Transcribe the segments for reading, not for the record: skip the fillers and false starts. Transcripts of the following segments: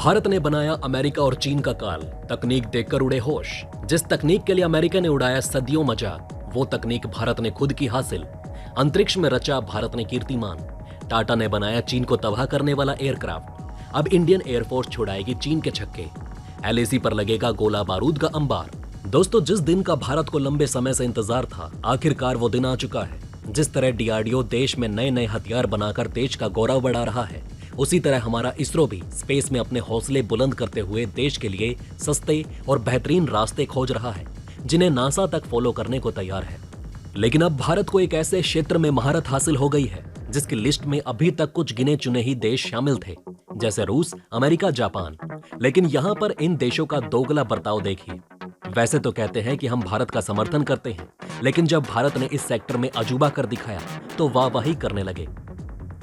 भारत ने बनाया अमेरिका और चीन का काल, तकनीक देखकर उड़े होश। जिस तकनीक के लिए अमेरिका ने उड़ाया सदियों मजाक, वो तकनीक भारत ने खुद की हासिल। अंतरिक्ष में रचा भारत ने कीर्तिमान। टाटा ने बनाया चीन को तबाह करने वाला एयरक्राफ्ट। अब इंडियन एयरफोर्स छुड़ाएगी चीन के छक्के। एलएसी पर लगेगा गोला बारूद का अंबार। दोस्तों, जिस दिन का भारत को लंबे समय से इंतजार था, आखिरकार वो दिन आ चुका है। जिस तरह डीआरडीओ देश में नए नए हथियार बनाकर देश का गौरव बढ़ा रहा है, उसी तरह हमारा इसरो भी स्पेस में अपने हौसले बुलंद करते हुए देश के लिए सस्ते और बेहतरीन रास्ते खोज रहा है, जिन्हें नासा तक फॉलो करने को तैयार है। लेकिन अब भारत को एक ऐसे क्षेत्र में महारत हासिल हो गई है जिसकी लिस्ट में अभी तक कुछ गिने चुने ही देश शामिल थे, जैसे रूस, अमेरिका, जापान। लेकिन यहाँ पर इन देशों का दोगला बर्ताव देखिए। वैसे तो कहते हैं कि हम भारत का समर्थन करते हैं, लेकिन जब भारत ने इस सेक्टर में अजूबा कर दिखाया तो वाहवाही करने लगे।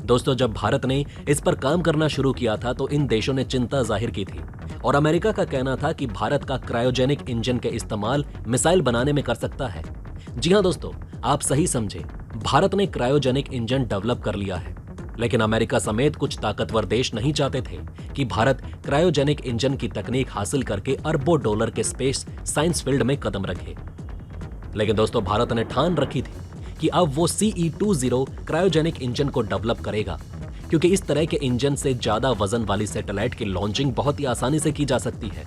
दोस्तों, जब भारत ने इस पर काम करना शुरू किया था तो इन देशों ने चिंता जाहिर की थी और अमेरिका का कहना था कि भारत का क्रायोजेनिक इंजन के इस्तेमाल मिसाइल बनाने में कर सकता है। जी हां दोस्तों, आप सही समझे, भारत ने क्रायोजेनिक इंजन डेवलप कर लिया है। लेकिन अमेरिका समेत कुछ ताकतवर देश नहीं चाहते थे कि भारत क्रायोजेनिक इंजन की तकनीक हासिल करके अरबों डॉलर के स्पेस साइंस फील्ड में कदम रखे। लेकिन दोस्तों, भारत ने ठान रखी थी कि अब वो CE-20 क्रायोजेनिक इंजन को डेवलप करेगा, क्योंकि इस तरह के इंजन से ज्यादा वजन वाली सैटेलाइट की लॉन्चिंग बहुत ही आसानी से की जा सकती है।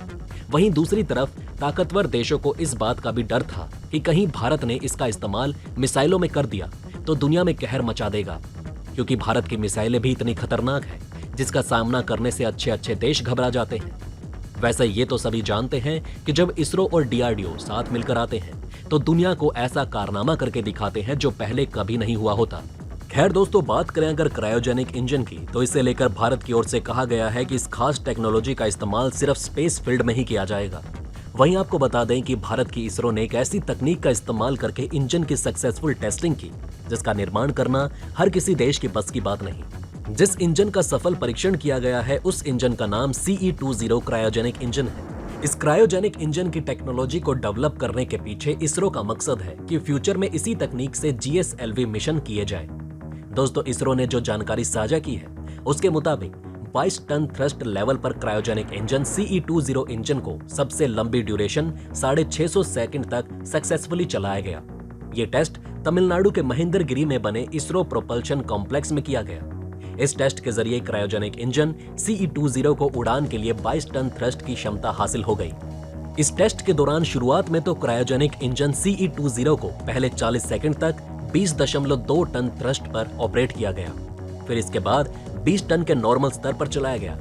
वहीं दूसरी तरफ ताकतवर देशों को इस बात का भी डर था कि कहीं भारत ने इसका इस्तेमाल मिसाइलों में कर दिया तो दुनिया में कहर मचा देगा, क्योंकि भारत की मिसाइलें भी इतनी खतरनाक है जिसका सामना करने से अच्छे अच्छे देश घबरा जाते हैं। वैसे ये तो सभी जानते हैं कि जब इसरो और डीआरडीओ साथ मिलकर आते हैं तो दुनिया को ऐसा कारनामा करके दिखाते हैं जो पहले कभी नहीं हुआ होता। खैर दोस्तों, बात करें अगर क्रायोजेनिक इंजन की, तो इसे लेकर भारत की ओर से कहा गया है कि इस खास टेक्नोलॉजी का इस्तेमाल सिर्फ स्पेस फील्ड में ही किया जाएगा। वहीं आपको बता दें कि भारत की इसरो ने एक ऐसी तकनीक का इस्तेमाल करके इंजन की सक्सेसफुल टेस्टिंग की जिसका निर्माण करना हर किसी देश की बस की बात नहीं। जिस इंजन का सफल परीक्षण किया गया है, उस इंजन का नाम CE-20 क्रायोजेनिक इंजन है। इस क्रायोजेनिक इंजन की टेक्नोलॉजी को डेवलप करने के पीछे इसरो का मकसद है कि फ्यूचर में इसी तकनीक से GSLV मिशन किए जाए। दोस्तों, इसरो ने जो जानकारी साझा की है उसके मुताबिक 22 टन थ्रस्ट लेवल पर क्रायोजेनिक इंजन CE-20 इंजन को सबसे लंबी ड्यूरेशन 650 सेकंड तक सक्सेसफुली चलाया गया। ये टेस्ट तमिलनाडु के महेंद्रगिरी में बने इसरो प्रोपल्शन कॉम्प्लेक्स में किया गया। इस टेस्ट के जरिए क्रायोजेनिक इंजन CE-20 को उड़ान के लिए 22 टन थ्रस्ट की क्षमता हासिल हो गई। इस टेस्ट के दौरान शुरुआत में तो क्रायोजेनिक इंजन CE-20 को पहले 40 सेकंड तक 20.2 टन थ्रस्ट पर ऑपरेट किया गया। फिर इसके बाद 20 टन के नॉर्मल स्तर पर चलाया गया।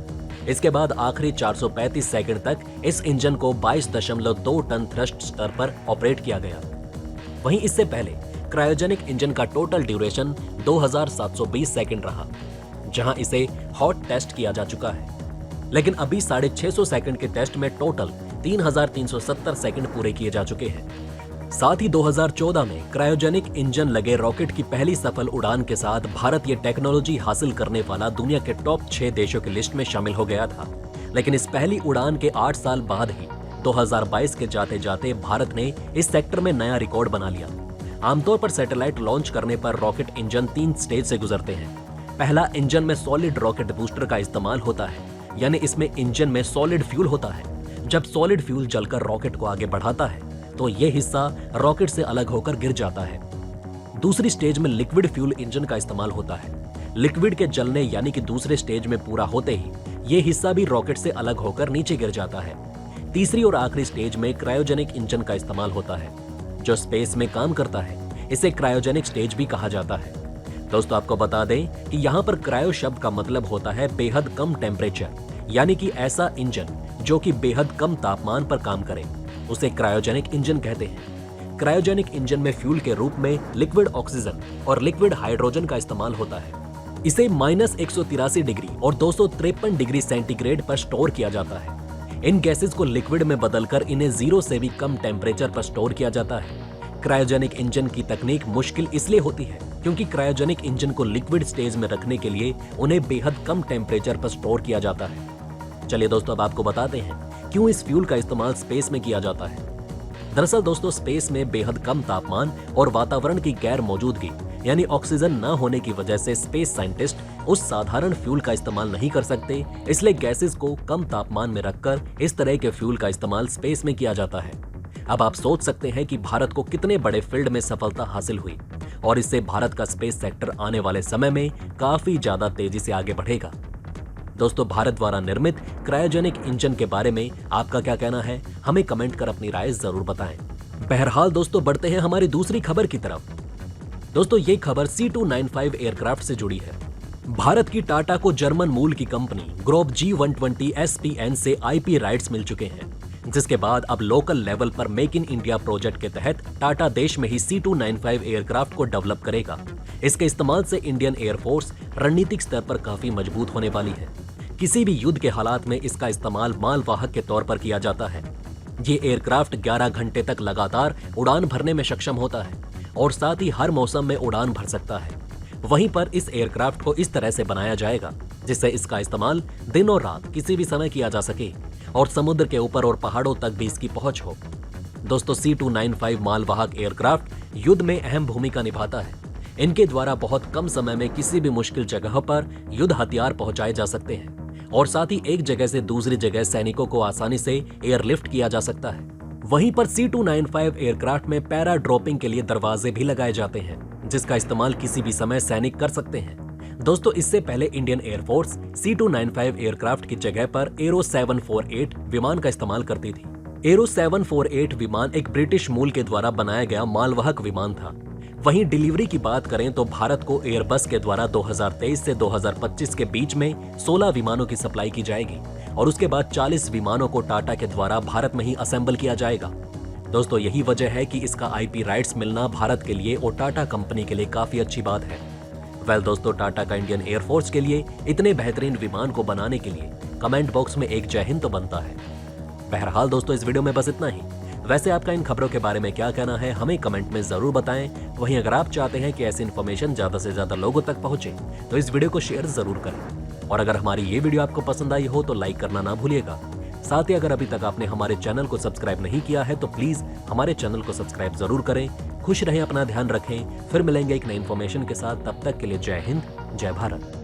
इसके बाद आखिरी 435 सेकंड तक इस इंजन को 22.2 टन थ्रस्ट स्तर पर ऑपरेट किया गया। वहीं इससे पहले क्रायोजेनिक इंजन का टोटल ड्यूरेशन 2720 सेकंड रहा, जहां इसे हॉट टेस्ट किया जा चुका है। लेकिन अभी 650 सेकंड के टेस्ट में टोटल 3370 सेकंड पूरे किए जा चुके हैं। साथ ही 2014 में क्रायोजेनिक इंजन लगे रॉकेट की पहली सफल उड़ान के साथ भारत ये टेक्नोलॉजी हासिल करने वाला दुनिया के टॉप 6 देशों की लिस्ट में शामिल हो गया था। लेकिन इस पहली उड़ान के 8 साल बाद ही 2022 के जाते जाते भारत ने इस सेक्टर में नया रिकॉर्ड बना लिया। आमतौर पर सैटेलाइट लॉन्च करने पर रॉकेट इंजन 3 स्टेज से गुजरते हैं। पहला, इंजन में सॉलिड रॉकेट बूस्टर का इस्तेमाल होता है, यानी इसमें इंजन में सॉलिड फ्यूल होता है। जब सॉलिड फ्यूल जलकर रॉकेट को आगे बढ़ाता है तो यह हिस्सा रॉकेट से अलग होकर गिर जाता है। दूसरी स्टेज में लिक्विड फ्यूल इंजन का इस्तेमाल होता है। लिक्विड के जलने यानी कि दूसरे स्टेज में पूरा होते ही यह हिस्सा भी रॉकेट से अलग होकर नीचे गिर जाता है। तीसरी और आखिरी स्टेज में क्रायोजेनिक इंजन का इस्तेमाल होता है, जो स्पेस में काम करता है। इसे क्रायोजेनिक स्टेज भी कहा जाता है। दोस्तों, आपको बता दें कि यहाँ पर क्रायो शब्द का मतलब होता है बेहद कम टेम्परेचर, यानी कि ऐसा इंजन जो कि बेहद कम तापमान पर काम करे, उसे क्रायोजेनिक इंजन कहते हैं। क्रायोजेनिक इंजन में फ्यूल के रूप में लिक्विड ऑक्सीजन और लिक्विड हाइड्रोजन का इस्तेमाल होता है। इसे -183 डिग्री और 253 डिग्री सेंटीग्रेड पर स्टोर किया जाता है। इन गैसेस को लिक्विड में बदलकर इन्हें 0 से भी कम टेम्परेचर पर स्टोर किया जाता है। क्रायोजेनिक इंजन की तकनीक मुश्किल इसलिए होती है क्योंकि क्रायोजेनिक इंजन को लिक्विड स्टेज में रखने के लिए उन्हें बेहद कम टेम्परेचर पर स्टोर किया जाता है। चलिए दोस्तों, अब आपको बताते हैं क्यों इस फ्यूल का इस्तेमाल स्पेस में किया जाता है। दरअसल दोस्तों, स्पेस में बेहद कम तापमान और वातावरण की गैर मौजूदगी यानी ऑक्सीजन न होने की वजह से स्पेस साइंटिस्ट उस साधारण फ्यूल का इस्तेमाल नहीं कर सकते, इसलिए गैसेस को कम तापमान में रखकर इस तरह के फ्यूल का इस्तेमाल स्पेस में किया जाता है। अब आप सोच सकते हैं कि भारत को कितने बड़े फील्ड में सफलता हासिल हुई और इससे भारत का स्पेस सेक्टर आने वाले समय में काफी ज्यादा तेजी से आगे बढ़ेगा। दोस्तों, भारत द्वारा निर्मित क्रायोजेनिक इंजन के बारे में आपका क्या कहना है, हमें कमेंट कर अपनी राय जरूर बताएं। बहरहाल दोस्तों, बढ़ते हैं हमारी दूसरी खबर की तरफ। दोस्तों, ये खबर C295 एयरक्राफ्ट से जुड़ी है। भारत की टाटा को जर्मन मूल की कंपनी ग्रोब G120 SPN से IP राइट्स मिल चुके हैं, जिसके बाद अब लोकल लेवल पर मेक इन इंडिया प्रोजेक्ट के तहत टाटा देश में ही C295 एयरक्राफ्ट को डेवलप करेगा। इसके इस्तेमाल से इंडियन एयरफोर्स रणनीतिक स्तर पर काफी मजबूत होने वाली है। किसी भी युद्ध के हालात में इसका इस्तेमाल मालवाहक के तौर पर किया जाता है। ये एयरक्राफ्ट 11 घंटे तक लगातार उड़ान भरने में सक्षम होता है और साथ ही हर मौसम में उड़ान भर सकता है। वहीं पर इस एयरक्राफ्ट को इस तरह से बनाया जाएगा जिससे इसका इस्तेमाल दिन और रात किसी भी समय किया जा सके और समुद्र के ऊपर और पहाड़ों तक भी इसकी पहुंच हो। दोस्तों, C295 मालवाहक एयरक्राफ्ट युद्ध में अहम भूमिका निभाता है। इनके द्वारा बहुत कम समय में किसी भी मुश्किल जगह पर युद्ध हथियार पहुंचाए जा सकते हैं और साथ ही एक जगह से दूसरी जगह सैनिकों को आसानी से एयरलिफ्ट किया जा सकता है। वहीं पर C295 एयरक्राफ्ट में पैरा ड्रॉपिंग के लिए दरवाजे भी लगाए जाते हैं, जिसका इस्तेमाल किसी भी समय सैनिक कर सकते हैं। दोस्तों, इससे पहले इंडियन एयरफोर्स C295 एयरक्राफ्ट की जगह पर एरो 748 विमान का इस्तेमाल करती थी। एरो 748 विमान एक ब्रिटिश मूल के द्वारा बनाया गया मालवाहक विमान था। वहीं डिलीवरी की बात करें तो भारत को एयरबस के द्वारा 2023 से 2025 के बीच में 16 विमानों की सप्लाई की जाएगी और उसके बाद 40 विमानों को टाटा के द्वारा भारत में ही असेंबल किया जाएगा। दोस्तों, यही वजह है कि इसका IP राइट्स मिलना भारत के लिए और टाटा कंपनी के लिए काफी अच्छी बात है। दोस्तों, टाटा का इंडियन एयरफोर्स के लिए इतने बेहतरीन विमान को बनाने के लिए कमेंट बॉक्स में एक जय हिंद तो बनता है। बहरहाल दोस्तों, इस वीडियो में बस इतना ही। वैसे आपका इन खबरों के बारे में क्या कहना है, हमें कमेंट में जरूर बताएं। वहीं अगर आप चाहते हैं कि ऐसी इन्फॉर्मेशन ज्यादा से ज्यादा लोगों तक पहुंचे तो इस वीडियो को शेयर जरूर करें और अगर हमारी ये वीडियो आपको पसंद आई हो तो लाइक करना ना भूलिएगा। साथ ही अगर अभी तक आपने हमारे चैनल को सब्सक्राइब नहीं किया है तो प्लीज हमारे चैनल को सब्सक्राइब जरूर करें। खुश रहें, अपना ध्यान रखें। फिर मिलेंगे एक नई इन्फॉर्मेशन के साथ। तब तक के लिए जय हिंद, जय भारत।